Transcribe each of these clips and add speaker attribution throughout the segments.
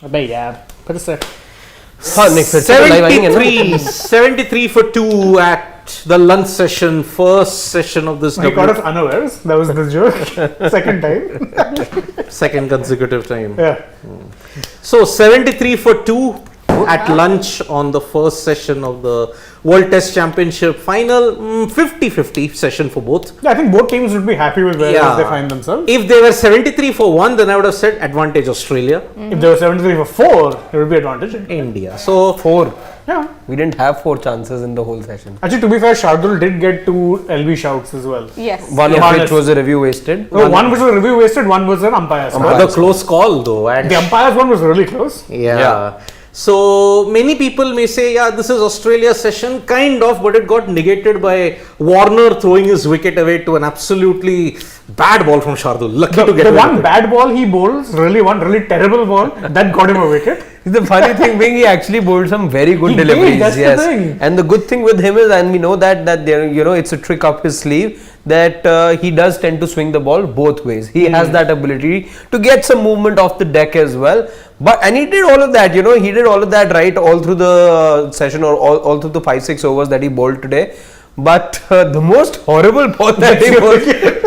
Speaker 1: अबे यार फिर से
Speaker 2: 73 for 2 at the lunch session, first session of this.
Speaker 1: He caught us unawares. That was the joke. Second time.
Speaker 2: Second consecutive time.
Speaker 1: Yeah.
Speaker 2: So 73 for 2 at lunch on the first session of the World Test Championship final. 50-50 session for both.
Speaker 1: Yeah, I think both teams would be happy with where they find themselves.
Speaker 2: If they were 73 for 1, then I would have said advantage Australia.
Speaker 1: If they were 73 for 4, it would be advantage
Speaker 2: India. So
Speaker 3: 4.
Speaker 1: Yeah.
Speaker 3: We didn't have 4 chances in the whole session.
Speaker 1: Actually, to be fair, Shardul did get 2 LB shouts as well.
Speaker 4: Yes.
Speaker 3: One of which was a review wasted.
Speaker 1: No, one was a review wasted, one was an umpire's call.
Speaker 2: another close call though.
Speaker 1: The umpire's one was really close.
Speaker 2: Yeah. So many people may say, yeah, this is Australia's session, kind of, but it got negated by Warner throwing his wicket away to an absolutely bad ball from Shardul. Lucky to get
Speaker 1: the
Speaker 2: away
Speaker 1: one
Speaker 2: with it.
Speaker 1: bad ball he bowls, one really terrible ball, that got him a wicket.
Speaker 3: The funny thing being, he actually bowled some very good deliveries.
Speaker 1: That's the thing.
Speaker 3: And the good thing with him is, and we know that there, it's a trick up his sleeve, that he does tend to swing the ball both ways. He has that ability to get some movement off the deck as well. And he did all of that, he did all of that right all through the session, or all through the 5-6 overs that he bowled today. But the most horrible ball that he bowled,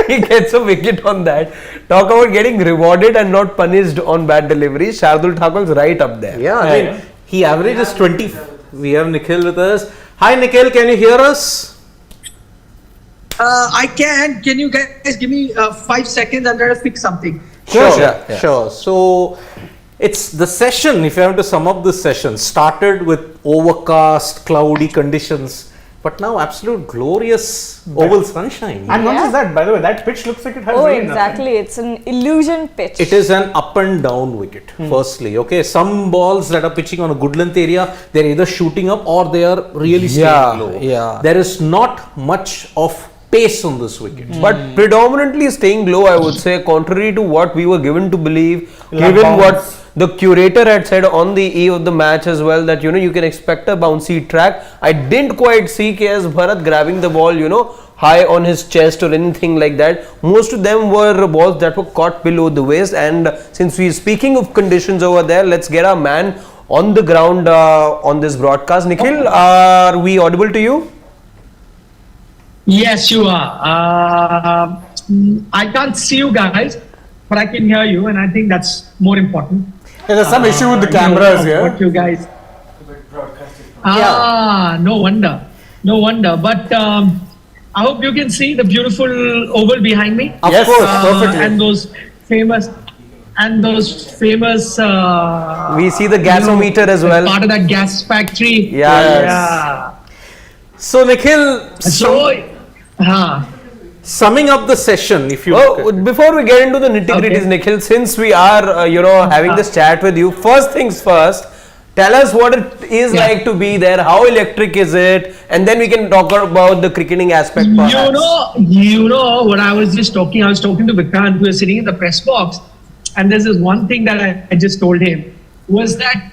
Speaker 3: he gets a wicket on that. Talk about getting rewarded and not punished on bad deliveries. Shardul Thakur's right up there.
Speaker 2: Yeah, I mean, he averages 20. We have Nikhil with us. Hi Nikhil, can you hear us?
Speaker 5: I can. Can you guys give me 5 seconds? I'm trying to fix something.
Speaker 2: Sure. So it's the session, if you have to sum up this session, started with overcast, cloudy conditions, but now absolute glorious oval sunshine.
Speaker 1: And not just that, by the way, that pitch looks like it has
Speaker 4: Oh,
Speaker 1: rain.
Speaker 4: exactly. It's an illusion pitch.
Speaker 2: It is an up and down wicket, firstly. Okay, some balls that are pitching on a good length area, they're either shooting up or they are really staying low.
Speaker 3: Yeah.
Speaker 2: There is not much of pace on this wicket.
Speaker 3: But predominantly staying low, I would say, contrary to what we were given to believe, given what the curator had said on the eve of the match as well, that you can expect a bouncy track. I didn't quite see KS Bharat grabbing the ball high on his chest or anything like that. Most of them were balls that were caught below the waist. And since we're speaking of conditions over there, let's get our man on the ground on this broadcast. Nikhil, are we audible to you?
Speaker 5: Yes, you are. I can't see you guys, but I can hear you, and I think that's more important.
Speaker 1: Yeah, there's some issue with the cameras here.
Speaker 5: What you guys? No wonder. But I hope you can see the beautiful oval behind me.
Speaker 1: Of course, perfectly.
Speaker 5: And those famous.
Speaker 3: We see the gasometer as well.
Speaker 5: Part of that gas factory.
Speaker 3: Yes.
Speaker 2: So Nikhil, summing up the session, if you
Speaker 3: before we get into the nitty-gritties, Nikhil, since we are having this chat with you, first things first, tell us what it is like to be there, how electric is it, and then we can talk about the cricketing aspect perhaps.
Speaker 5: You know what I was talking to Vikrant, who was sitting in the press box, and there's this one thing that I just told him, was that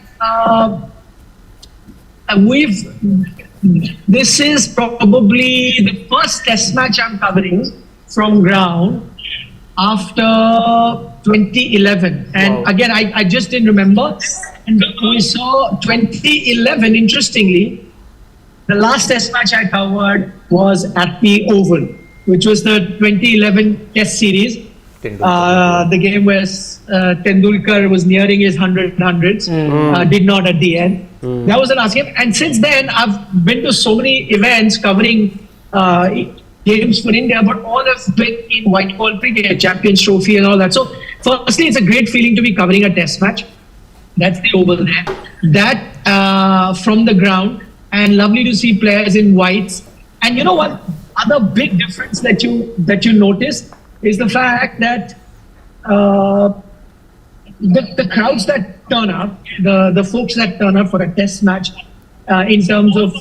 Speaker 5: this is probably the first test match I'm covering from ground after 2011. And again, I just didn't remember. And we saw 2011, interestingly, the last test match I covered was at the Oval, which was the 2011 test series. The game where Tendulkar was nearing his 100s, did not at the end. That was the last game. And since then, I've been to so many events covering games for India, but all have been in white ball cricket, Champions Trophy and all that. So, firstly, it's a great feeling to be covering a test match. That's the Oval there. That from the ground, and lovely to see players in whites. And you know what? Other big difference that you notice is the fact that the crowds that turn up, the folks that turn up for a test match, in terms of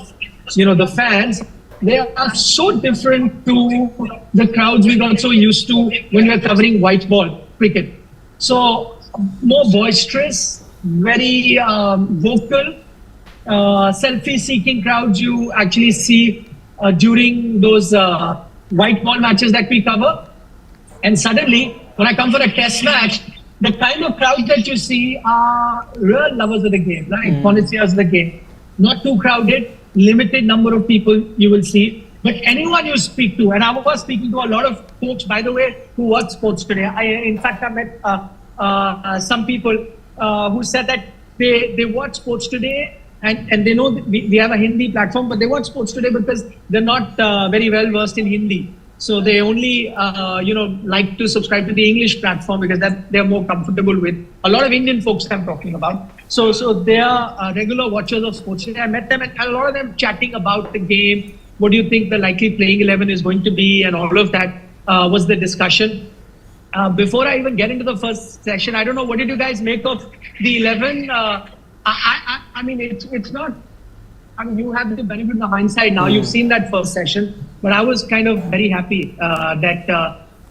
Speaker 5: the fans, they are so different to the crowds we got so used to when we were covering white ball cricket. So more boisterous, very vocal, selfie-seeking crowds you actually see during those white ball matches that we cover. And suddenly, when I come for a test match, the kind of crowd that you see are real lovers of the game, right? Connoisseurs of the game. Not too crowded, limited number of people you will see. But anyone you speak to, and I was speaking to a lot of folks, by the way, who watch sports today. In fact, I met some people who said that they watch sports today and they know that we have a Hindi platform, but they watch sports today because they're not very well versed in Hindi. So they only, like to subscribe to the English platform because that they're more comfortable with. A lot of Indian folks I'm talking about. So they are regular watchers of sports today. I met them and a lot of them chatting about the game. What do you think the likely playing 11 is going to be, and all of that was the discussion. Before I even get into the first session, I don't know, what did you guys make of the 11? I mean, it's not. I mean, you have the benefit of the hindsight now. You've seen that first session, but I was kind of very happy that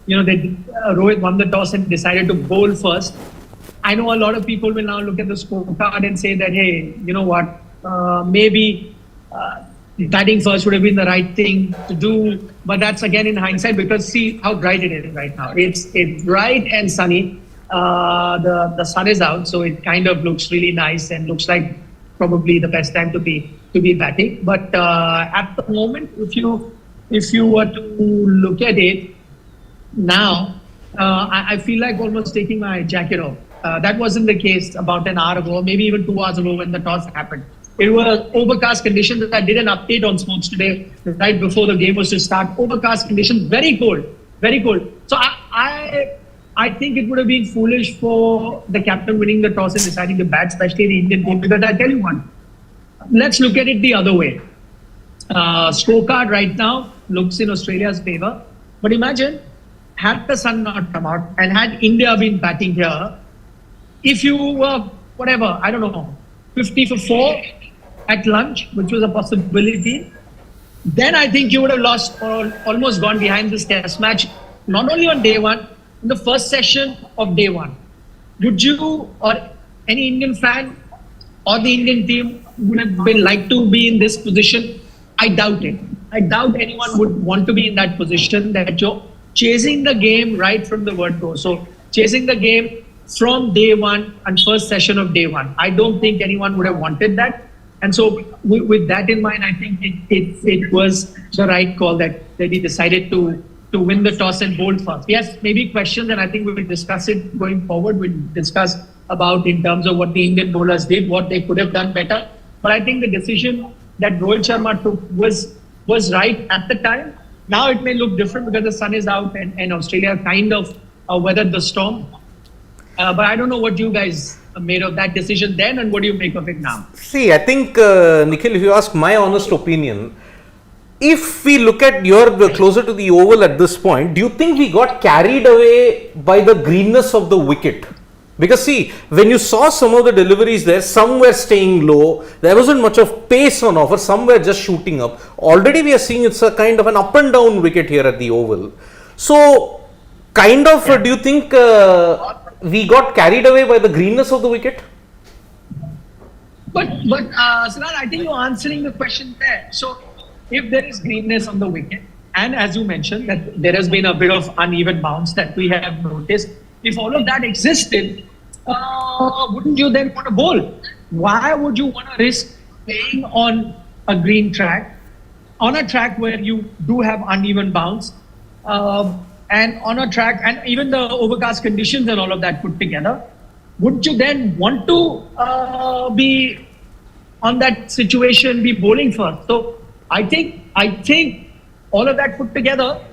Speaker 5: Rohit won the toss and decided to bowl first. I know a lot of people will now look at the scorecard and say that, hey, you know what, maybe batting first would have been the right thing to do. But that's again in hindsight, because see how bright it is right now. It's bright and sunny. The sun is out, so it kind of looks really nice and looks like probably the best time to be batting. But at the moment, if you were to look at it now, I feel like almost taking my jacket off. That wasn't the case about an hour ago, maybe even 2 hours ago when the toss happened. It was overcast conditions. I did an update on sports today, right before the game was to start. Overcast conditions, very cold, very cold. So I think it would have been foolish for the captain winning the toss and deciding to bat, especially the Indian team, because I tell you what, let's look at it the other way. Scorecard right now looks in Australia's favor. But imagine, had the sun not come out and had India been batting here, if you were, whatever, I don't know, 50 for 4 at lunch, which was a possibility, then I think you would have lost or almost gone behind this test match, not only on day one, in the first session of day one. Would you or any Indian fan or the Indian team would have been like to be in this position? I doubt it. I doubt anyone would want to be in that position, that you're chasing the game right from the word go. So chasing the game from day one and first session of day one. I don't think anyone would have wanted that. And so with that in mind, I think it was the right call that he decided to win the toss and bowl first. Yes, maybe questions, and I think we will discuss it going forward. We'll discuss about in terms of what the Indian bowlers did, what they could have done better. But I think the decision that Rohit Sharma took was right at the time. Now it may look different because the sun is out and Australia kind of weathered the storm. But I don't know what you guys made of that decision then, and what do you make of it now?
Speaker 2: See, I think, Nikhil, if you ask my honest opinion, if we look at closer to the oval at this point, do you think we got carried away by the greenness of the wicket? Because see, when you saw some of the deliveries there, some were staying low, there wasn't much of pace on offer, some were just shooting up. Already we are seeing it's a kind of an up and down wicket here at the oval. So, kind of, do you think we got carried away by the greenness of the wicket?
Speaker 5: But Siraj, I think you're answering the question there. So, if there is greenness on the wicket, and as you mentioned that there has been a bit of uneven bounce that we have noticed, if all of that existed, wouldn't you then want to bowl? Why would you want to risk playing on a green track, on a track where you do have uneven bounce, and on a track, and even the overcast conditions and all of that put together, wouldn't you then want to be on that situation, be bowling first? So I think all of that put together,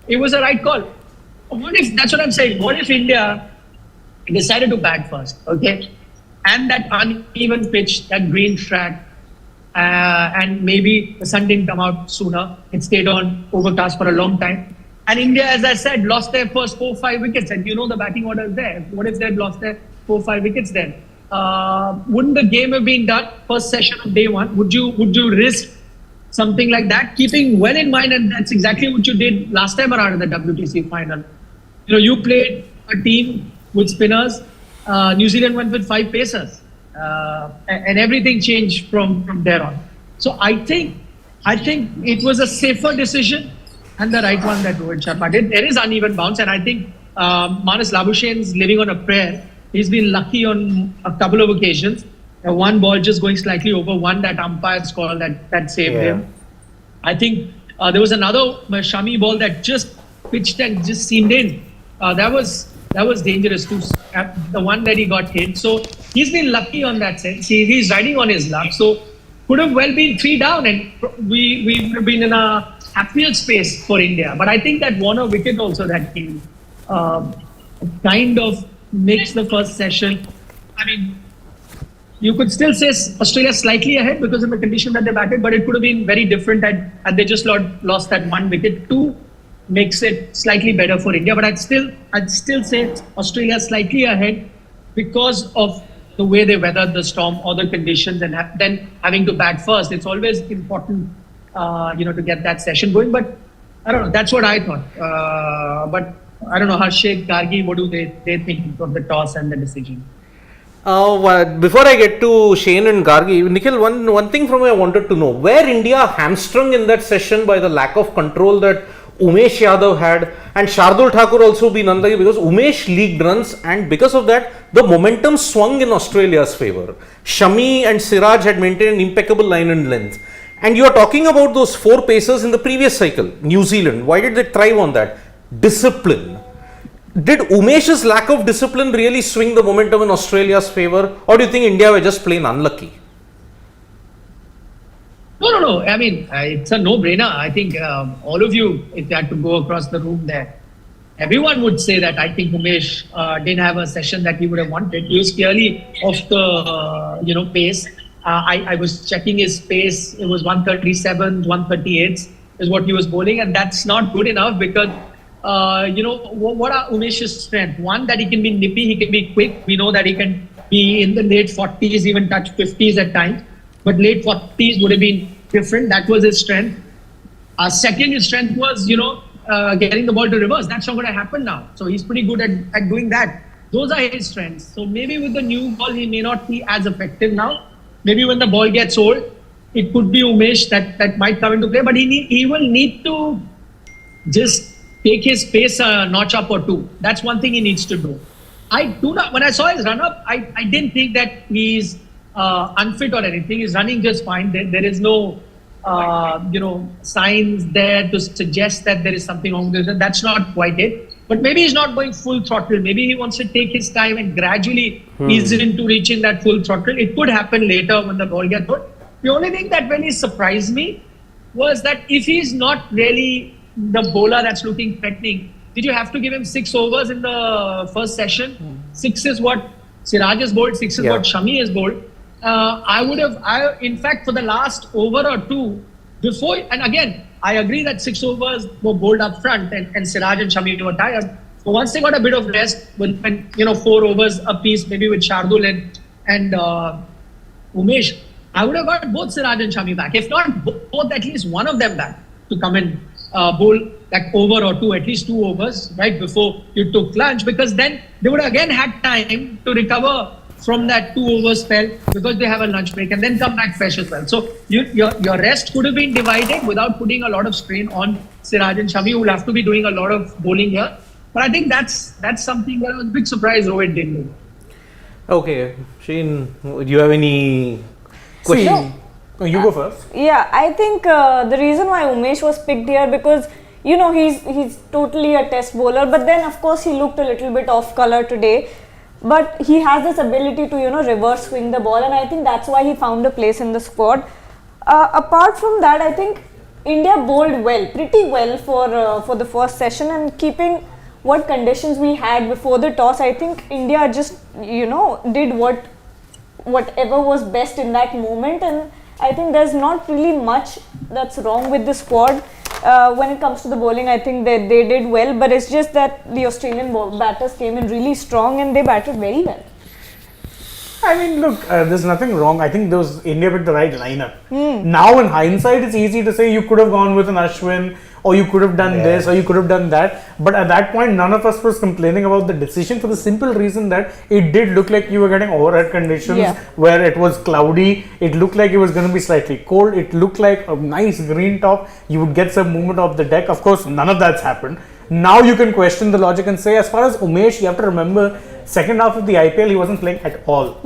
Speaker 5: it was a right call. What if, that's what I'm saying, what if India decided to bat first, okay? And that uneven pitch, that green track, and maybe the sun didn't come out sooner, it stayed on overcast for a long time. And India, as I said, lost their first 4-5 wickets, and you know the batting order is there. What if they had lost their 4-5 wickets then? Wouldn't the game have been done first session of day one? Would you risk something like that, keeping well in mind, and that's exactly what you did last time around in the WTC final. You know, you played a team with spinners. New Zealand went with 5 pacers, and everything changed from there on. So I think it was a safer decision and the right one that Rohit Sharma did. There is uneven bounce, and I think Manas Labuschagn's living on a prayer. He's been lucky on a couple of occasions. One ball just going slightly over, one that umpire's call that saved him. I think there was another Shami ball that just pitched and just seamed in. That was dangerous too. The one that he got hit. So he's been lucky on that sense. He's riding on his luck. So could have well been 3 down, and we would have been in a happier space for India. But I think that Warner wicket also that came kind of makes the first session. I mean, you could still say Australia slightly ahead because of the condition that they batted, but it could have been very different had they just lost that 1 wicket. 2 makes it slightly better for India, but I'd still say Australia slightly ahead because of the way they weathered the storm or the conditions, and then having to bat first. It's always important, to get that session going. But I don't know. That's what I thought. But I don't know. Harshit, Gargi, what do they think of the toss and the decision?
Speaker 2: Before I get to Shane and Gargi, Nikhil, one thing from me I wanted to know, where India hamstrung in that session by the lack of control that Umesh Yadav had, and Shardul Thakur also been unlucky because Umesh leaked runs, and because of that the momentum swung in Australia's favour. Shami and Siraj had maintained an impeccable line and length, and you are talking about those 4 pacers in the previous cycle. New Zealand, why did they thrive on that? Discipline. Did Umesh's lack of discipline really swing the momentum in Australia's favour, or do you think India were just plain unlucky?
Speaker 5: No. I mean, it's a no-brainer. I think all of you, if you had to go across the room there, everyone would say that I think Umesh didn't have a session that he would have wanted. He was clearly off the pace. I was checking his pace. It was 137, 138 is what he was bowling, and that's not good enough because what are Umesh's strengths? One, that he can be nippy, he can be quick. We know that he can be in the late 40s, even touch 50s at times. But late 40s would have been different. That was his strength. Second, his strength was, getting the ball to reverse. That's not going to happen now. So he's pretty good at doing that. Those are his strengths. So maybe with the new ball, he may not be as effective now. Maybe when the ball gets old, it could be Umesh that might come into play. But he will need to just take his pace a notch up or 2. That's one thing he needs to do. When I saw his run-up, I didn't think that he's unfit or anything. He's running just fine. There is no, signs there to suggest that there is something wrong with him. That's not quite it. But maybe he's not going full throttle. Maybe he wants to take his time and gradually ease into reaching that full throttle. It could happen later when the ball gets good. The only thing that really surprised me was that if he's not really the bowler that's looking threatening, did you have to give him 6 overs in the first session? 6 is what Siraj has bowled, 6 is what Shami has bowled. In fact, for the last over or 2, before, and again, I agree that 6 overs were bowled up front and Siraj and Shami were tired. So once they got a bit of rest, when 4 overs apiece, maybe with Shardul and Umesh, I would have got both Siraj and Shami back. If not both, at least one of them back to come and bowl like over or 2, at least 2 overs, right before you took lunch, because then they would have again had time to recover from that 2 over spell because they have a lunch break and then come back fresh as well. So your rest could have been divided without putting a lot of strain on Siraj and Shami, who will have to be doing a lot of bowling here. But I think that's something that was a big surprise Rohit didn't do.
Speaker 2: Okay, Shane, do you have any questions?
Speaker 1: You go first.
Speaker 4: Yeah, I think the reason why Umesh was picked here because he's totally a test bowler, but then of course he looked a little bit off color today. But he has this ability to reverse swing the ball, and I think that's why he found a place in the squad. Apart from that, I think India bowled pretty well for the first session, and keeping what conditions we had before the toss, I think India just did whatever was best in that moment, and I think there's not really much that's wrong with the squad. When it comes to the bowling, I think they did well, but it's just that the Australian batters came in really strong and they batted very well.
Speaker 1: I mean, look, there's nothing wrong. I think India picked the right lineup. Now, in hindsight, it's easy to say you could have gone with an Ashwin, or you could have done this, or you could have done that. But at that point, none of us was complaining about the decision for the simple reason that it did look like you were getting overhead conditions where it was cloudy. It looked like it was going to be slightly cold. It looked like a nice green top. You would get some movement of the deck. Of course, none of that's happened. Now you can question the logic and say, as far as Umesh, you have to remember, second half of the IPL, he wasn't playing at all.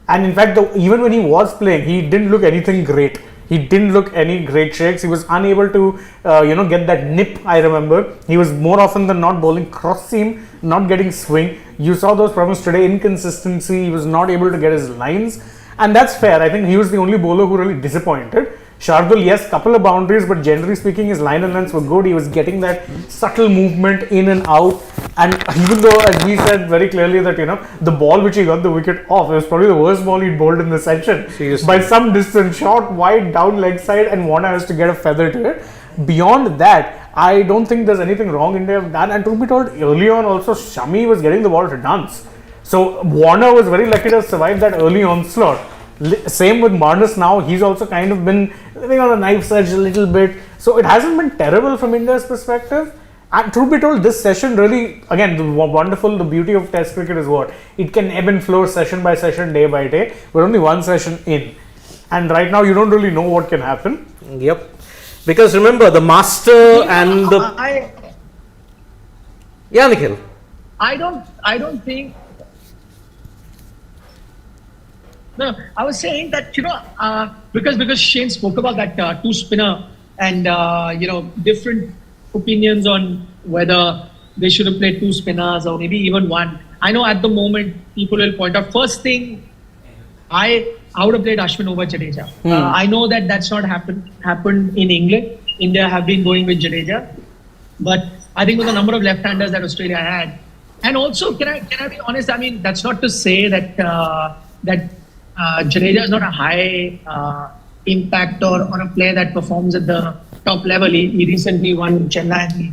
Speaker 1: And in fact, even when he was playing, he didn't look anything great. He didn't look any great shakes. He was unable to, get that nip. I remember he was more often than not bowling cross seam, not getting swing. You saw those problems today. Inconsistency. He was not able to get his lines, and that's fair. I think he was the only bowler who really disappointed. Shardul, yes, couple of boundaries, but generally speaking, his line and lengths were good. He was getting that subtle movement in and out. And even though, as we said very clearly, that the ball which he got the wicket off, it was probably the worst ball he'd bowled in the session.
Speaker 2: Seriously.
Speaker 1: By some distance, short, wide, down leg side, and Warner has to get a feather to it. Beyond that, I don't think there's anything wrong India have done. And to be told, early on also, Shami was getting the ball to dance. So Warner was very lucky to survive that early onslaught. Same with Marnus now. He's also kind of been living on a knife's edge a little bit. So it hasn't been terrible from India's perspective. And truth be told, this session really, again, the beauty of Test cricket is what? It can ebb and flow session by session, day by day. We're only one session in. And right now, you don't really know what can happen.
Speaker 2: Yep. Because remember, the master and the... Yeah, Nikhil.
Speaker 5: I don't think. No, I was saying that because Shane spoke about that two spinner and different opinions on whether they should have played two spinners or maybe even one. I know at the moment people will point out. First thing, I would have played Ashwin over Jadeja. I know that that's not happened in England. India have been going with Jadeja, but I think with the number of left-handers that Australia had, and also can I be honest? I mean, that's not to say that Jadeja is not a high impact or a player that performs at the top level. He recently won Chennai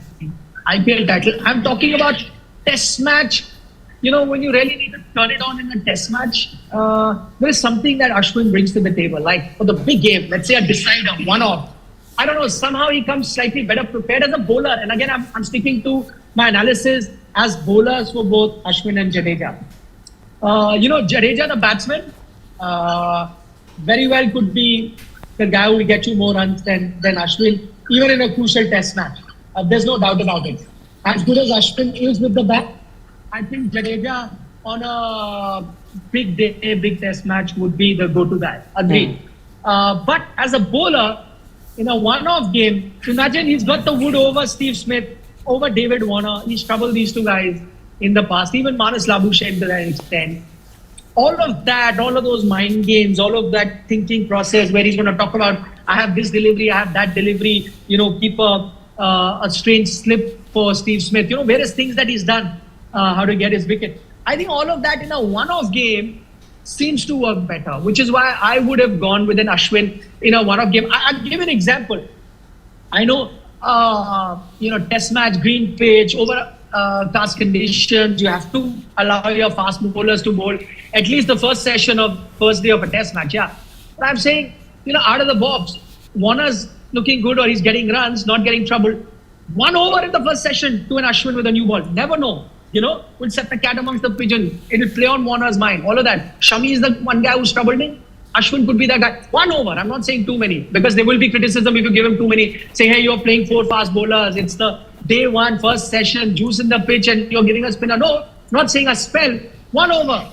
Speaker 5: IPL title. I'm talking about Test match. When you really need to turn it on in a Test match, there is something that Ashwin brings to the table. Like for the big game, let's say a decider, one-off. I don't know, somehow he comes slightly better prepared as a bowler. And again, I'm sticking to my analysis as bowlers for both Ashwin and Jadeja. Jadeja, the batsman, very well could be the guy who will get you more runs than Ashwin, even in a crucial Test match. There's no doubt about it. As good as Ashwin is with the bat, I think Jadeja on a big day, big Test match would be the go-to guy. Agreed. But as a bowler, in a one-off game, imagine he's got the wood over Steve Smith, over David Warner. He's troubled these two guys in the past. Even Manas Labuschagne to that extent. All of that, all of those mind games, all of that thinking process where he's going to talk about, I have this delivery, I have that delivery, keep a strange slip for Steve Smith, various things that he's done, how to get his wicket. I think all of that in a one-off game seems to work better, which is why I would have gone with an Ashwin in a one-off game. I'll give an example. I know, Test match, green pitch, overcast conditions, you have to allow your fast bowlers to bowl at least the first day of a Test match, yeah. But I'm saying, out of the box, Warner's looking good or he's getting runs, not getting trouble. 1 over in the first session to an Ashwin with a new ball. Never know. Will set the cat amongst the pigeons. It will play on Warner's mind. All of that. Shami is the one guy who's troubled him. Ashwin could be that guy. 1 over. I'm not saying too many because there will be criticism if you give him too many. Say, hey, you're playing 4 fast bowlers. It's the day 1, first session, juice in the pitch and you're giving a spinner. No, not saying a spell. 1 over.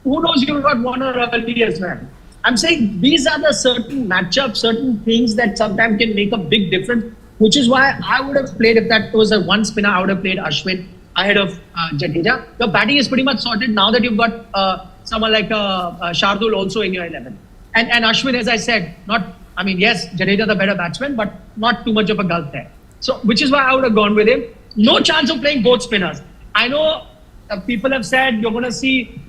Speaker 5: Who knows you got Warner early as well. I'm saying these are the certain matchups, certain things that sometimes can make a big difference, which is why I would have played, if that was a one spinner, I would have played Ashwin ahead of Jadeja. Your batting is pretty much sorted now that you've got someone like Shardul also in your 11. And Ashwin, as I said, yes, Jadeja the better batsman, but not too much of a gulf there. So, which is why I would have gone with him. No chance of playing both spinners. I know people have said you're going to see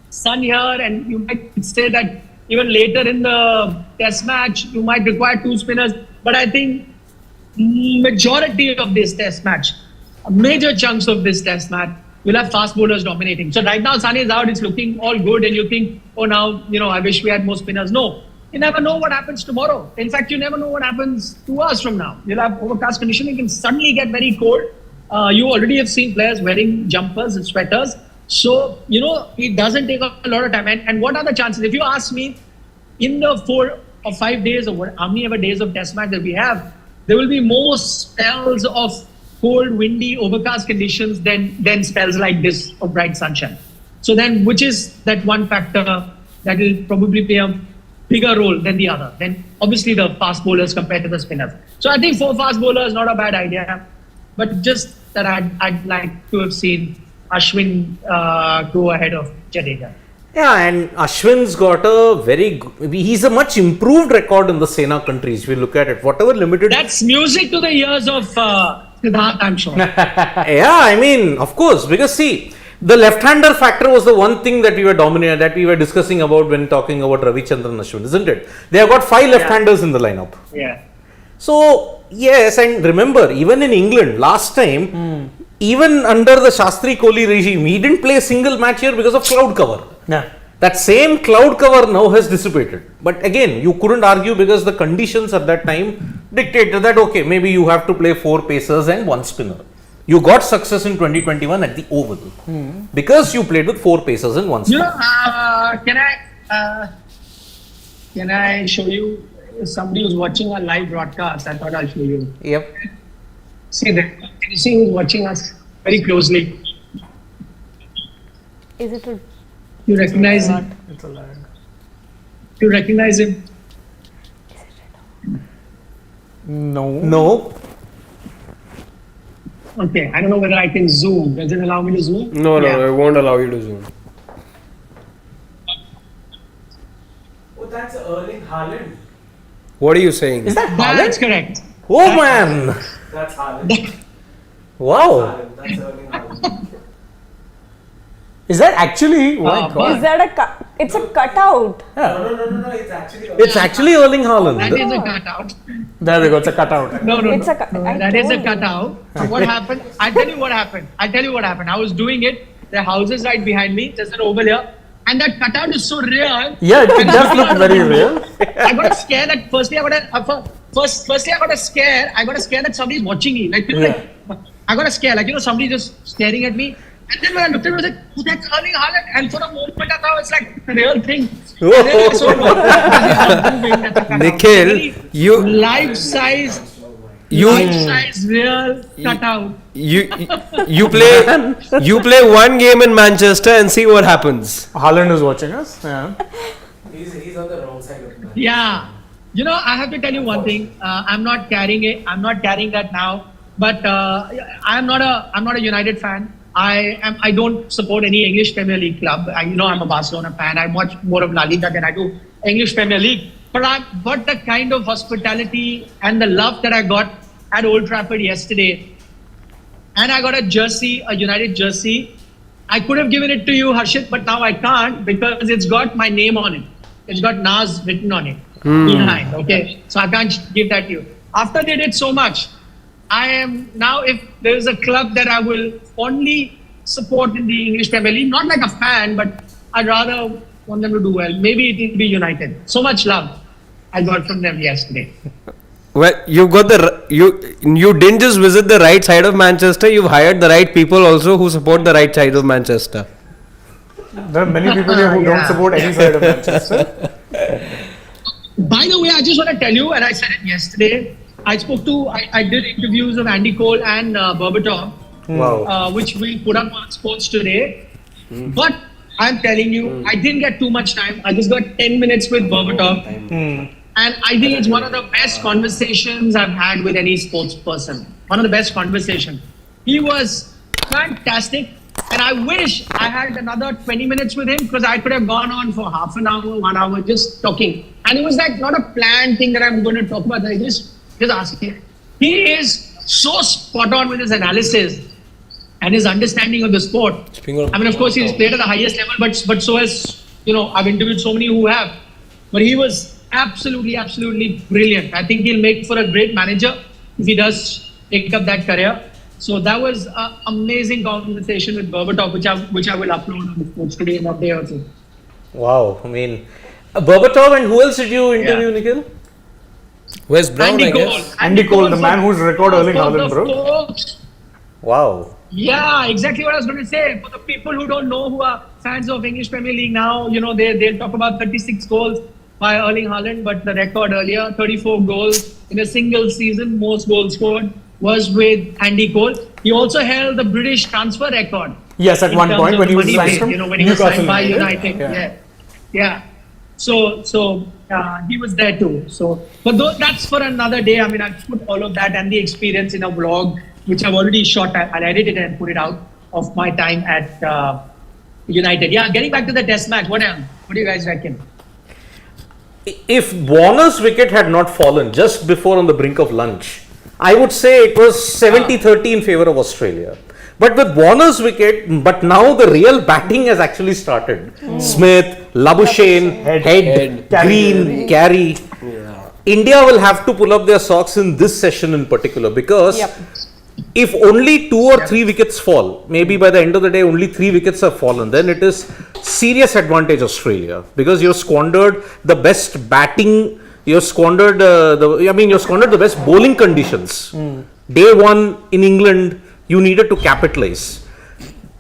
Speaker 5: Sun here, and you might say that even later in the Test match, you might require 2 spinners. But I think majority of this Test match, major chunks of this Test match, will have fast bowlers dominating. So right now, Sun is out, it's looking all good, and you think, oh, now, I wish we had more spinners. No, you never know what happens tomorrow. In fact, you never know what happens 2 hours from now. You'll have overcast condition, it can suddenly get very cold. You already have seen players wearing jumpers and sweaters. So, it doesn't take a lot of time. And what are the chances? If you ask me, in the 4 or 5 days or how many ever days of Test match that we have, there will be more spells of cold, windy, overcast conditions than spells like this of bright sunshine. So then, which is that one factor that will probably play a bigger role than the other? Then obviously the fast bowlers compared to the spinners. So I think 4 fast bowlers not a bad idea, but just that I'd like to have seen Ashwin go ahead of Jadeja.
Speaker 2: Yeah, and Ashwin's got he's a much improved record in the Sena countries. If you look at it, whatever limited.
Speaker 5: That's music to the ears of Siddharth, I'm sure.
Speaker 2: Yeah, I mean, of course, because see, the left-hander factor was the one thing that we were discussing about when talking about Ravichandran Ashwin, isn't it? They have got 5 left-handers in the lineup.
Speaker 5: Yeah.
Speaker 2: So yes, and remember, even in England last time, even under the Shastri Kohli regime, he didn't play a single match here because of cloud cover.
Speaker 1: Yeah.
Speaker 2: That same cloud cover now has dissipated. But again, you couldn't argue because the conditions at that time dictated that, okay, maybe you have to play 4 pacers and 1 spinner. You got success in 2021 at the Oval because you played with 4 pacers and 1 spinner.
Speaker 5: Can I show you somebody who's watching our live broadcast? I thought I'll show you.
Speaker 2: Yep.
Speaker 5: See that? Can you see who's watching us very closely?
Speaker 4: Is it a
Speaker 5: You recognize him?
Speaker 1: It's a lag.
Speaker 5: You recognize him?
Speaker 1: No.
Speaker 2: No.
Speaker 5: Okay, I don't know whether I can zoom. Does it allow me to zoom?
Speaker 3: No,
Speaker 5: Yeah.
Speaker 3: it won't allow you to zoom.
Speaker 1: Oh, that's Erling Haaland.
Speaker 3: What are you saying?
Speaker 1: Is that
Speaker 5: That's correct.
Speaker 2: Oh man.
Speaker 1: That's Haaland.
Speaker 2: Wow.
Speaker 1: That's Erling Haaland. Is that actually? Oh my God.
Speaker 4: is that it's a cutout?
Speaker 1: No.
Speaker 2: It's actually Erling Haaland.
Speaker 5: That is a cutout.
Speaker 1: There we go. It's a cutout.
Speaker 5: No.
Speaker 4: It's a
Speaker 5: That is a cutout. So what happened? I'll tell you what happened. I was doing it. The house is right behind me. There's an oval here. And that cutout is so real.
Speaker 1: Yeah, it does look very real.
Speaker 5: I got a scare that firstly I got a scare that somebody's watching me. Like, I got a scare, like, somebody just staring at me. And then when I looked at it, I was like, oh, that's Erling Haaland. And for a moment I thought it's like the real thing. And then I saw it.
Speaker 3: Nikhil, you
Speaker 5: life-size real cutout.
Speaker 3: you play one game in Manchester and see what happens.
Speaker 1: Haaland is watching us. Yeah.
Speaker 6: He's on the wrong side of the map.
Speaker 5: Yeah. I have to tell you one thing. I'm not carrying it. I'm not carrying that now. But I'm not a United fan. I don't support any English Premier League club. I'm a Barcelona fan. I watch more of La Liga than I do English Premier League. But the kind of hospitality and the love that I got at Old Trafford yesterday, and I got a jersey, a United jersey. I could have given it to you, Harshit, but now I can't because it's got my name on it. It's got Nas written on it behind. Okay, so I can't give that to you. After they did so much, I am now, if there is a club that I will fondly support in the English Premier League, not like a fan, but I'd rather want them to do well. Maybe it will be United. So much love I got from them yesterday.
Speaker 3: Well, you didn't just visit the right side of Manchester, you've hired the right people also who support the right side of Manchester.
Speaker 1: There are many people here who don't support any side of Manchester.
Speaker 5: By the way, I just want to tell you, and I said it yesterday, I did interviews of Andy Cole and Berbatov, which we put up on Sports Today. But I'm telling you, I didn't get too much time. I just got 10 minutes with Berbatov. And I think it's one of the best conversations I've had with any sports person. One of the best conversations. He was fantastic. And I wish I had another 20 minutes with him because I could have gone on for half an hour, 1 hour just talking. And it was like not a planned thing that I'm going to talk about. I just ask him. He is so spot on with his analysis and his understanding of the sport. I mean, of course, he's played at the highest level, but so has, I've interviewed so many who have. But he was absolutely brilliant. I think he'll make for a great manager if he does take up that career. So that was an amazing conversation with Berbatov, which I will upload on the Sports Today in a day or two.
Speaker 2: Wow, I mean, Berbatov, and who else did you interview, Nikhil?
Speaker 3: Where's Brown,
Speaker 5: Andy
Speaker 3: I
Speaker 5: Cole.
Speaker 3: guess?
Speaker 1: Andy Cole, the man who's recorded Erling Haaland, bro.
Speaker 2: Wow.
Speaker 5: Yeah, exactly what I was going to say. For the people who don't know, who are fans of English Premier League now, they'll talk about 36 goals by Erling Haaland, but the record earlier, 34 goals in a single season, most goals scored was with Andy Cole. He also held the British transfer record.
Speaker 1: Yes, at
Speaker 5: in
Speaker 1: one
Speaker 5: terms
Speaker 1: point
Speaker 5: of
Speaker 1: when he
Speaker 5: the
Speaker 1: was
Speaker 5: money
Speaker 1: signed
Speaker 5: paid,
Speaker 1: from
Speaker 5: when he was signed
Speaker 1: Newcastle
Speaker 5: by
Speaker 1: United.
Speaker 5: United. Yeah. So he was there too. So, but that's for another day. I mean, I'll put all of that and the experience in a vlog, which I've already shot. I'll edit it and put it out of my time at United. Yeah, getting back to the Test match. What else? What do you guys reckon?
Speaker 2: If Warner's wicket had not fallen just before on the brink of lunch, I would say it was 70-30 in favor of Australia. But with Warner's wicket, but now the real batting has actually started. Smith, Labuschagne, Head, Green, Carey. India will have to pull up their socks in this session in particular, because if only 2 or 3 wickets fall, maybe by the end of the day only 3 wickets have fallen, then it is serious advantage Australia, because you've squandered the best batting, you've squandered the best bowling conditions. Day one in England, you needed to capitalize.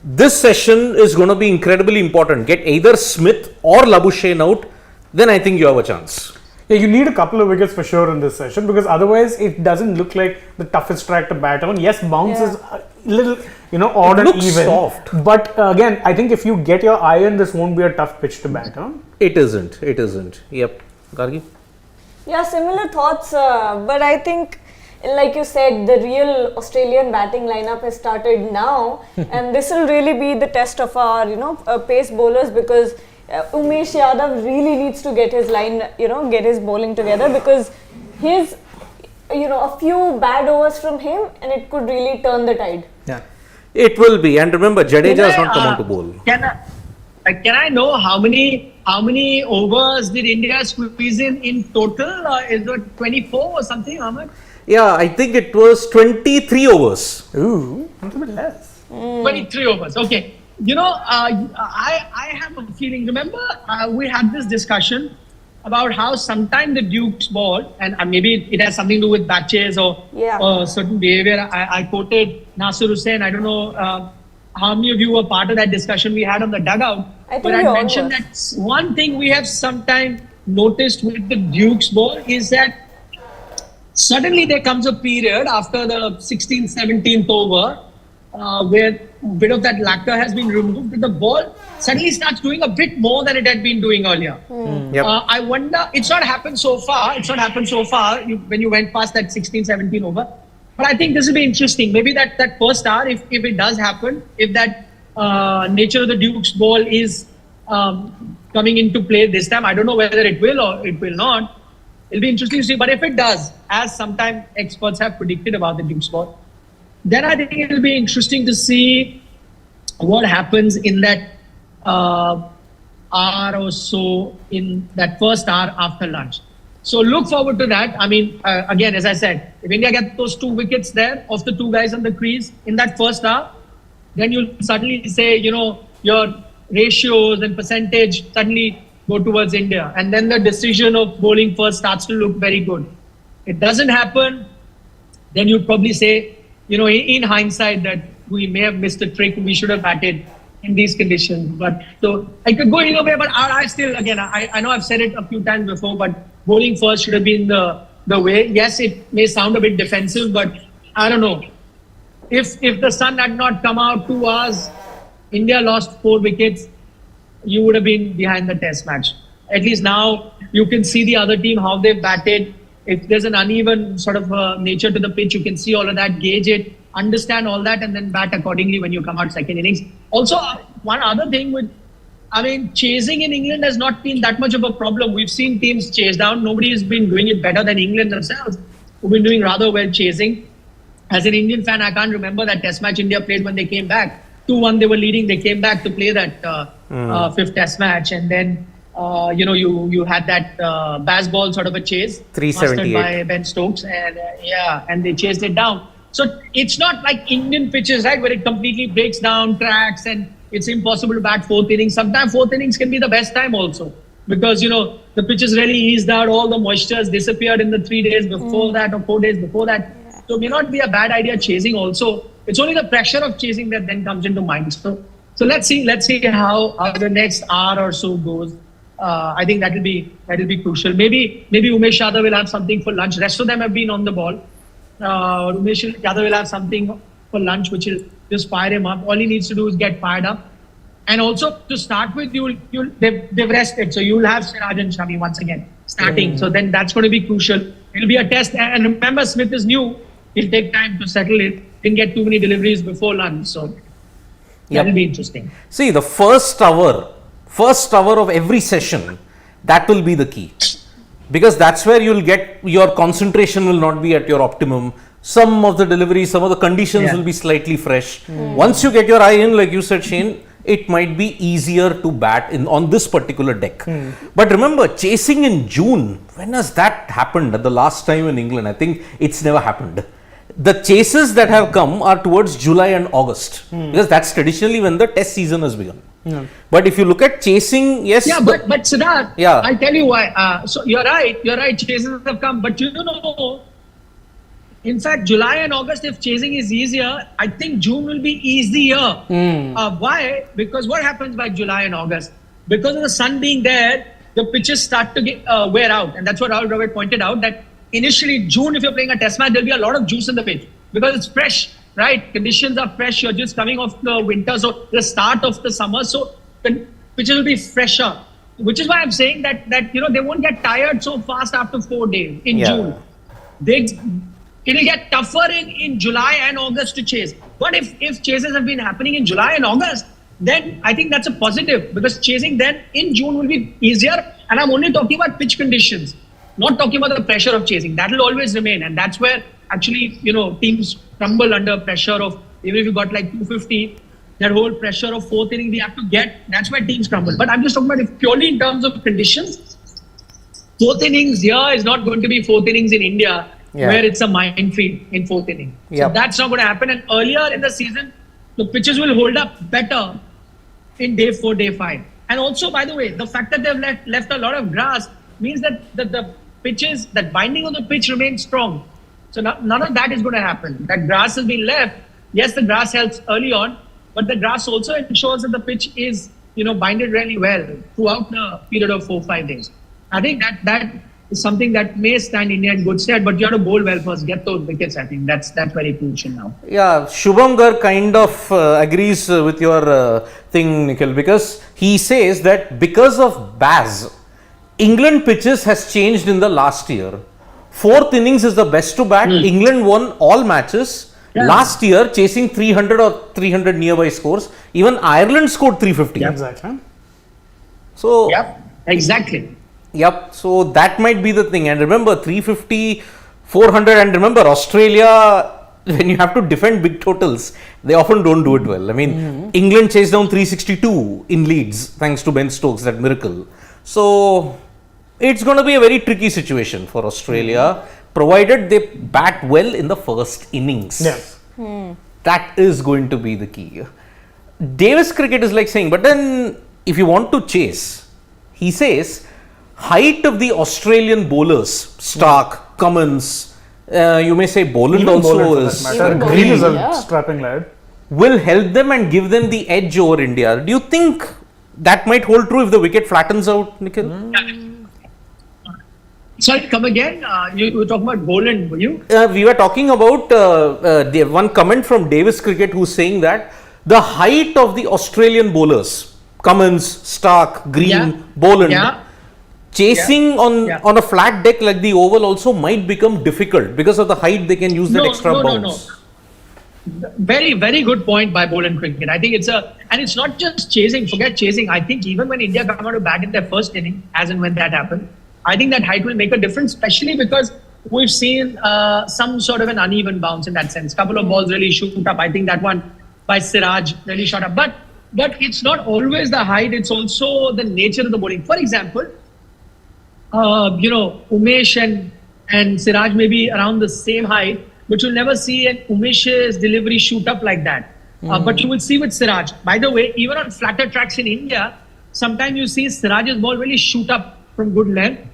Speaker 2: This session is going to be incredibly important. Get either Smith or Labuschagne out, then I think you have a chance.
Speaker 1: Yeah, you need a couple of wickets for sure in this session, because otherwise it doesn't look like the toughest track to bat on. Yes, bounce is a little, odd and
Speaker 2: looks
Speaker 1: even.
Speaker 2: soft.
Speaker 1: But again, I think if you get your iron, this won't be a tough pitch to bat on.
Speaker 2: It isn't. Yep. Gargi?
Speaker 4: Yeah, similar thoughts, but I think, like you said, the real Australian batting lineup has started now, and this will really be the test of our, pace bowlers, because Umesh Yadav really needs to get his get his bowling together, because his, a few bad overs from him, and it could really turn the tide.
Speaker 1: Yeah.
Speaker 2: It will be, and remember, Jadeja has not come on to bowl.
Speaker 5: Can I know how many overs did India squeeze in total? Is it 24 or something, Ahmed?
Speaker 2: Yeah, I think it was 23 overs.
Speaker 1: Ooh, a little bit less.
Speaker 5: 23 overs. Okay. I have a feeling. Remember, we had this discussion about how sometimes the Duke's ball, and maybe it has something to do with batches or certain behavior. I quoted Nasir Hussain. I don't know how many of you were part of that discussion we had on the dugout. But I mentioned that one thing we have sometimes noticed with the Duke's ball is that suddenly there comes a period after the 16th, 17th over where a bit of that lacquer has been removed, the ball suddenly starts doing a bit more than it had been doing earlier. I wonder, it's not happened so far when you went past that 16, 17 over. But I think this will be interesting. Maybe that first hour, if it does happen, if that nature of the Duke's ball is coming into play this time, I don't know whether it will or it will not. It'll be interesting to see. But if it does, as sometimes experts have predicted about the Duke's ball, then I think it'll be interesting to see what happens in that hour or so, in that first hour after lunch. So look forward to that. I mean, again, as I said, if India gets those 2 wickets there of the 2 guys on the crease in that first hour, then you'll suddenly say, your ratios and percentage suddenly go towards India. And then the decision of bowling first starts to look very good. It doesn't happen, then you'd probably say, in hindsight, that we may have missed a trick. We should have batted in these conditions. But so I could go either way, but I still, again, I know I've said it a few times before, but bowling first should have been the way. Yes, it may sound a bit defensive, but I don't know. If the sun had not come out 2 hours, India lost 4 wickets, you would have been behind the Test match. At least now you can see the other team, how they've batted. If there's an uneven sort of nature to the pitch, you can see all of that, gauge it, understand all that, and then bat accordingly when you come out second innings. Also, one other thing chasing in England has not been that much of a problem. We've seen teams chase down. Nobody has been doing it better than England themselves, who've been doing rather well chasing. As an Indian fan, I can't remember that Test match India played when they came back. 2-1 they were leading. They came back to play that 5th Test match, and then you had that baseball sort of a chase,
Speaker 2: 378
Speaker 5: mastered by Ben Stokes, and and they chased it down. So it's not like Indian pitches, right, where it completely breaks down tracks and it's impossible to bat 4th innings. Sometimes 4th innings can be the best time also, because the pitches really eased out, all the moisture has disappeared in the 3 days before that or 4 days before that. So it may not be a bad idea chasing also. It's only the pressure of chasing that then comes into mind. So let's see how the next hour or so goes. I think that'll be crucial. Maybe Umesh Yadav will have something for lunch. Rest of them have been on the ball. Umesh Yadav will have something for lunch which will just fire him up. All he needs to do is get fired up. And also to start with, they've rested. So you'll have Siraj and Shami once again starting. So then that's going to be crucial. It'll be a test. And remember, Smith is new. It'll take time to settle it. Didn't get too many deliveries before lunch. So that'll be interesting.
Speaker 2: See, the first hour of every session, that will be the key. Because that's where you'll get your concentration will not be at your optimum. Some of the deliveries, some of the conditions will be slightly fresh. Once you get your eye in, like you said, Shane, it might be easier to bat on this particular deck. But remember, chasing in June, when has that happened the last time in England? I think it's never happened. The chases that have come are towards July and August because that's traditionally when the test season has begun. But if you look at chasing, yes.
Speaker 5: Yeah, but Siddharth, I'll tell you why. So you're right, chases have come. But you know, in fact, July and August, if chasing is easier, I think June will be easier. Why? Because what happens by July and August? Because of the sun being there, the pitches start to get wear out. And that's what Rahul Dravid pointed out, that initially June, if you're playing a test match, there'll be a lot of juice in the pitch because it's fresh, right? Conditions are fresh. You're just coming off the winter, so the start of the summer. So the pitches will be fresher, which is why I'm saying that they won't get tired so fast after 4 days in June. It'll get tougher in July and August to chase. But if chases have been happening in July and August, then I think that's a positive because chasing then in June will be easier. And I'm only talking about pitch conditions, not talking about the pressure of chasing. That will always remain. And that's where actually, teams crumble under pressure of, even if you got like 250, that whole pressure of fourth inning we have to get, that's where teams crumble. But I'm just talking about if purely in terms of conditions, fourth innings here is not going to be fourth innings in India. Where it's a minefield in fourth inning. So that's not going to happen. And earlier in the season, the pitches will hold up better in day 4, day 5. And also, by the way, the fact that they've left a lot of grass means that the pitches, that binding of the pitch remains strong. So none of that is going to happen. That grass has been left. Yes, the grass helps early on, but the grass also ensures that the pitch is, binded really well throughout the period of 4-5 days. I think that is something that may stand India in good stead, but you have to bowl well first, get those wickets. I think that's very crucial now.
Speaker 2: Yeah, Shubham Gar kind of agrees with your thing, Nikhil, because he says that because of Baz, England pitches has changed in the last year. Fourth innings is the best to bat. England won all matches. Last year, chasing 300 or 300 nearby scores. Even Ireland scored 350.
Speaker 1: Exactly.
Speaker 2: So,
Speaker 5: exactly.
Speaker 2: So that might be the thing. And remember, 350, 400, and remember, Australia, when you have to defend big totals, they often don't do it well. I mean, England chased down 362 in Leeds, thanks to Ben Stokes, that miracle. So, it's going to be a very tricky situation for Australia, provided they bat well in the first innings. That is going to be the key. Davis cricket is like saying, but then if you want to chase, he says, height of the Australian bowlers, Stark, Cummins, you may say Boland also is.
Speaker 1: Green is a strapping lad.
Speaker 2: Will help them and give them the edge over India. Do you think that might hold true if the wicket flattens out, Nikhil?
Speaker 5: Sorry, come again. You were talking about Boland, were you?
Speaker 2: We were talking about the one comment from Davis Cricket who's saying that the height of the Australian bowlers, Cummins, Stark, Green, Boland, chasing on a flat deck like the oval also might become difficult because of the height. They can use that extra bounce.
Speaker 5: Very, very good point by Boland Cricket. I think and it's not just chasing, forget chasing. I think even when India come out to bat in their first inning, as and when that happened, I think that height will make a difference, especially because we've seen some sort of an uneven bounce in that sense. Couple of balls really shoot up. I think that one by Siraj really shot up. But it's not always the height, it's also the nature of the bowling. For example, Umesh and Siraj may be around the same height, but you'll never see an Umesh's delivery shoot up like that. But you will see with Siraj. By the way, even on flatter tracks in India, sometimes you see Siraj's ball really shoot up from good length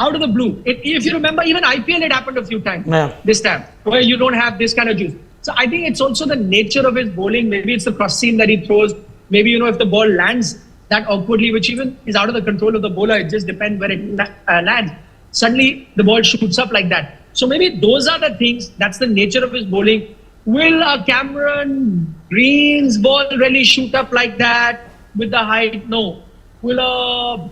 Speaker 5: out of the blue. If you remember, even IPL it happened a few times this time, where you don't have this kind of juice. So I think it's also the nature of his bowling. Maybe it's the cross seam that he throws. Maybe, if the ball lands that awkwardly, which even is out of the control of the bowler, it just depends where it lands. Suddenly, the ball shoots up like that. So maybe those are the things, that's the nature of his bowling. Will Cameron Green's ball really shoot up like that with the height? No. Will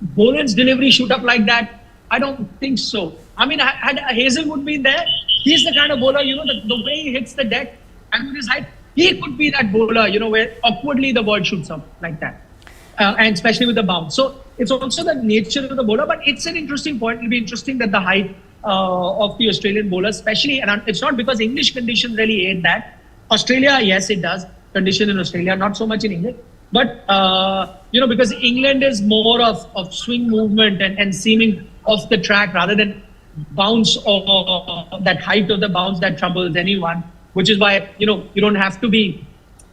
Speaker 5: Boland's delivery shoot up like that? I don't think so. I mean, had Hazelwood been there, he's the kind of bowler, the way he hits the deck and with his height, he could be that bowler, where awkwardly the ball shoots up like that. And especially with the bounce. So it's also the nature of the bowler, but it's an interesting point. It'll be interesting that the height of the Australian bowler, especially, and it's not because English conditions really aid that. Australia, yes, it does. Condition in Australia, not so much in England. But, because England is more of swing movement and seaming off the track rather than bounce or that height of the bounce that troubles anyone, which is why, you don't have to be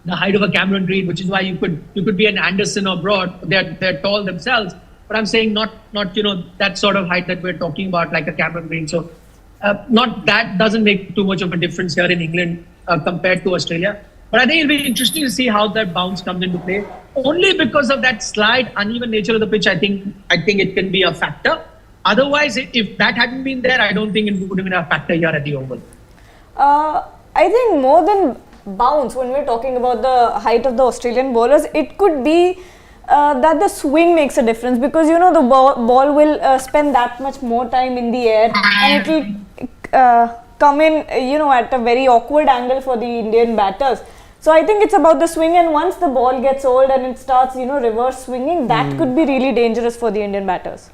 Speaker 5: the height of a Cameron Green, which is why you could be an Anderson or Broad. They're tall themselves, but I'm saying not that sort of height that we're talking about, like a Cameron Green. So not that doesn't make too much of a difference here in England compared to Australia. But I think it'll be interesting to see how that bounce comes into play. Only because of that slight uneven nature of the pitch, I think it can be a factor. Otherwise, if that hadn't been there, I don't think it would have been a factor here at the Oval.
Speaker 4: I think more than bounce, when we're talking about the height of the Australian bowlers, it could be that the swing makes a difference, because the ball will spend that much more time in the air and it will come in at a very awkward angle for the Indian batters. So I think it's about the swing, and once the ball gets old and it starts reverse swinging, that could be really dangerous for the Indian batters.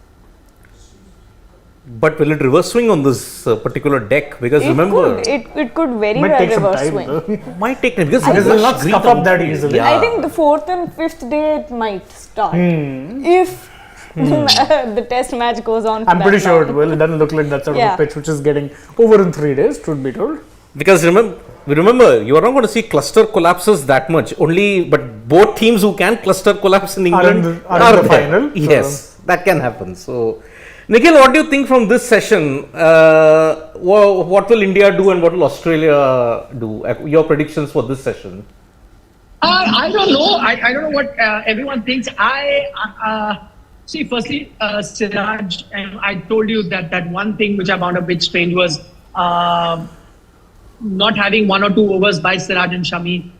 Speaker 2: But will it reverse swing on this particular deck? Because remember,
Speaker 4: it could very
Speaker 1: Might
Speaker 4: well
Speaker 1: take some
Speaker 4: reverse
Speaker 1: time,
Speaker 4: swing.
Speaker 1: though.
Speaker 2: might take time because
Speaker 1: It will not scuff up that easily.
Speaker 2: Yeah.
Speaker 4: I think the 4th and 5th day it might start if the test match goes on.
Speaker 1: I'm pretty sure it will. It doesn't look like that sort of a pitch which is getting over in 3 days, truth be told.
Speaker 2: Because remember, you are not going to see cluster collapses that much. But both teams who can cluster collapse in England
Speaker 1: are in the final.
Speaker 2: Yes, that can happen. So, Nikhil, what do you think from this session? What will India do and what will Australia do? Your predictions for this session?
Speaker 5: I don't know. I don't know what everyone thinks. See, firstly, Siraj, and I told you that one thing which I found a bit strange was not having 1 or 2 overs by Siraj and Shami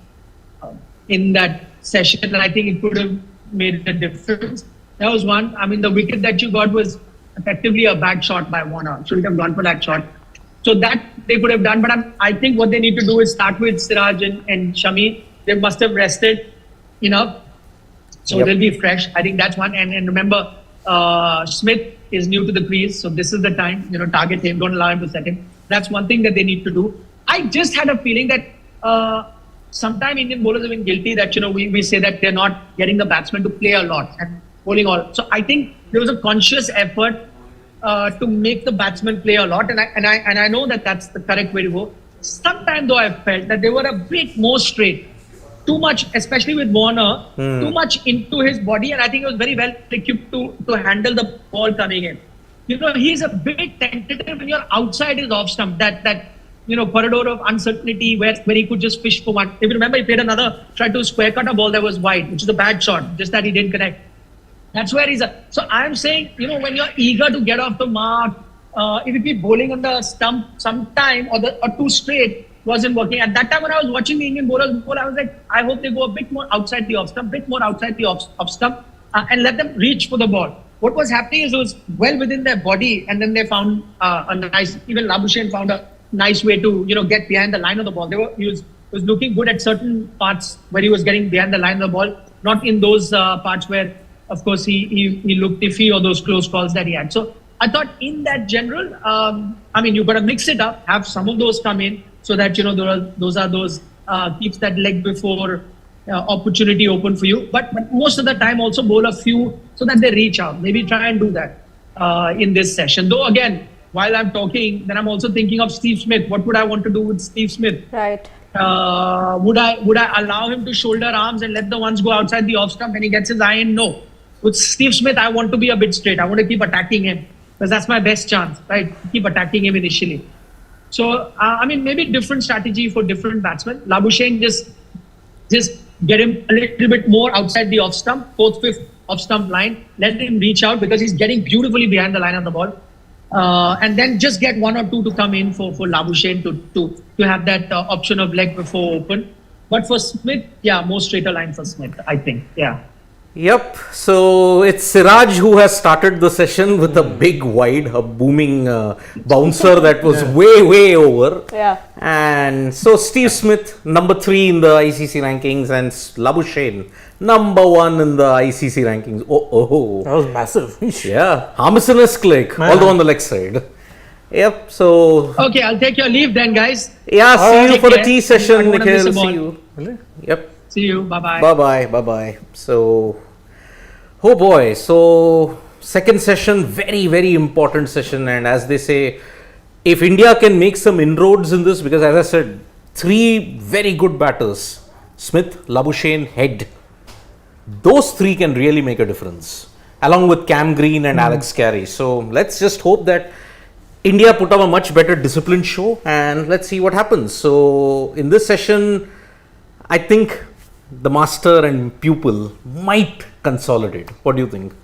Speaker 5: in that session. And I think it could have made a difference. That was one. I mean, the wicket that you got was effectively a bad shot by Warner. Shouldn't have gone for that shot. So that they could have done. But I think what they need to do is start with Siraj and Shami. They must have rested enough. So they'll be fresh. I think that's one. And remember, Smith is new to the crease. So this is the time, target him. Don't allow him to set him. That's one thing that they need to do. I just had a feeling that sometime Indian bowlers have been guilty that, we say that they're not getting the batsman to play a lot and bowling all. So I think there was a conscious effort to make the batsman play a lot. And I know that that's the correct way to go. Sometimes though I felt that they were a bit more straight. Too much, especially with Warner, too much into his body, and I think he was very well equipped to handle the ball coming in. He's a bit tentative when you're outside his off stump. That corridor of uncertainty where he could just fish for one. If you remember, he tried to square cut a ball that was wide, which is a bad shot, just that he didn't connect. That's where he's a. So I'm saying, when you're eager to get off the mark, if you keep bowling on the stump sometime or too straight, wasn't working. At that time when I was watching the Indian bowlers bowl, I was like, I hope they go a bit more outside the off stump, and let them reach for the ball. What was happening is it was well within their body, and then they found a nice, even Labuschagne found a nice way to, get behind the line of the ball. He was looking good at certain parts where he was getting behind the line of the ball, not in those parts where, of course, he looked iffy or those close calls that he had. So I thought in that general, you've got to mix it up, have some of those come in, so that, those keeps that leg before opportunity open for you. But most of the time also bowl a few so that they reach out. Maybe try and do that in this session. Though again, while I'm talking, then I'm also thinking of Steve Smith. What would I want to do with Steve Smith?
Speaker 4: Right.
Speaker 5: Would I allow him to shoulder arms and let the ones go outside the off stump when he gets his eye in? No. With Steve Smith, I want to be a bit straight. I want to keep attacking him because that's my best chance, right? Keep attacking him initially. So, maybe different strategy for different batsmen. Labuschagne just get him a little bit more outside the off stump, 4th, 5th off stump line. Let him reach out because he's getting beautifully behind the line of the ball. And then just get one or two to come in for Labuschagne to have that option of leg before open. But for Smith, yeah, more straighter line for Smith, I think. Yeah.
Speaker 2: Yep. So it's Siraj who has started the session with a big wide, a booming bouncer that was way over.
Speaker 4: Yeah.
Speaker 2: And so Steve Smith, number 3 in the ICC rankings, and Labuschagne, number 1 in the ICC rankings. Oh.
Speaker 1: That was massive.
Speaker 2: Yeah. Harmison click, although on the leg side. Yep. So.
Speaker 5: Okay, I'll take your leave then, guys.
Speaker 2: Yeah. See you
Speaker 5: Take
Speaker 2: for the
Speaker 5: care.
Speaker 2: tea
Speaker 5: I
Speaker 2: session,
Speaker 5: don't wanna miss
Speaker 2: Nikhil.
Speaker 5: a
Speaker 2: See
Speaker 5: ball.
Speaker 2: you. Yep.
Speaker 5: See you. Bye-bye.
Speaker 2: Bye-bye. So, oh boy. So, second session, very important session. And as they say, if India can make some inroads in this, because as I said, 3 very good batters, Smith, Labuschagne, Head, those 3 can really make a difference, along with Cam Green and Alex Carey. So, let's just hope that India put up a much better disciplined show, and let's see what happens. So, in this session, I think the master and pupil might consolidate. What do you think?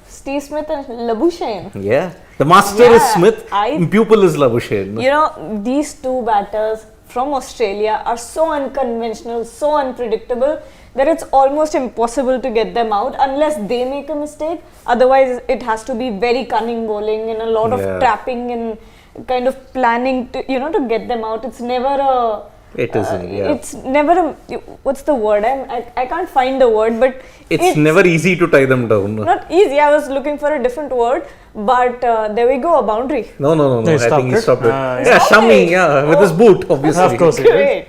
Speaker 4: Steve Smith and Labuschagne.
Speaker 2: Yeah. The master is
Speaker 4: Yeah,
Speaker 2: Smith, pupil is Labuschagne.
Speaker 4: You know, these 2 batters from Australia are so unconventional, so unpredictable that it's almost impossible to get them out unless they make a mistake. Otherwise, it has to be very cunning bowling and a lot of trapping and kind of planning to, to get them out. It's never a...
Speaker 2: It isn't, yeah.
Speaker 4: It's never a... What's the word? I can't find the word, but...
Speaker 2: It's never easy to tie them down.
Speaker 4: Not easy. I was looking for a different word, but there we go, a boundary.
Speaker 2: No.
Speaker 1: He
Speaker 2: I
Speaker 1: stopped
Speaker 2: think he
Speaker 1: it?
Speaker 2: stopped it.
Speaker 1: Yeah,
Speaker 2: Shami, with his boot, obviously.
Speaker 1: Of course.
Speaker 4: Great.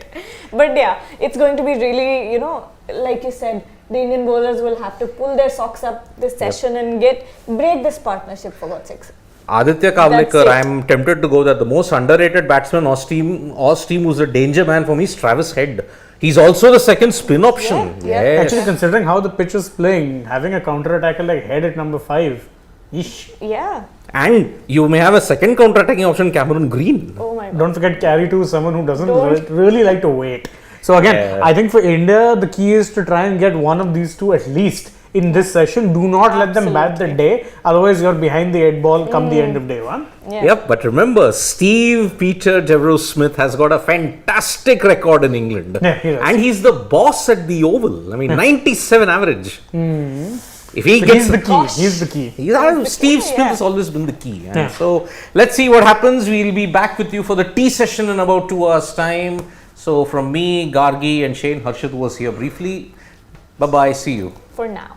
Speaker 4: But yeah, it's going to be really, like you said, the Indian bowlers will have to pull their socks up this session and break this partnership, for God's sakes.
Speaker 2: Aditya Kavlekar, I am tempted to go that the most underrated batsman Oz team who's a danger man for me is Travis Head. He's also the second spin option.
Speaker 4: Yeah.
Speaker 2: Yes.
Speaker 1: Actually, considering how the pitch is playing, having a counter-attacker like Head at number 5, ish.
Speaker 4: Yeah.
Speaker 2: And you may have a second counter-attacking option, Cameron Green.
Speaker 4: Oh my God.
Speaker 1: Don't forget Carey too, someone who doesn't
Speaker 4: Don't.
Speaker 1: really like to wait. So again, I think for India, the key is to try and get one of these 2 at least in this session. Do not let them bat the day, otherwise you're behind the 8 ball come the end of day 1.
Speaker 4: Yeah.
Speaker 2: Yep, but remember, Steve Peter Devereux Smith has got a fantastic record in England.
Speaker 1: Yeah, he does.
Speaker 2: And he's the boss at the Oval. I mean, 97 average. If he
Speaker 1: So
Speaker 2: gets
Speaker 1: he's the key.
Speaker 2: Steve Smith has always been the key. And so, let's see what happens. We'll be back with you for the tea session in about 2 hours' time. So, from me, Gargi and Shane, Harshit was here briefly. Bye-bye. See you.
Speaker 4: For now.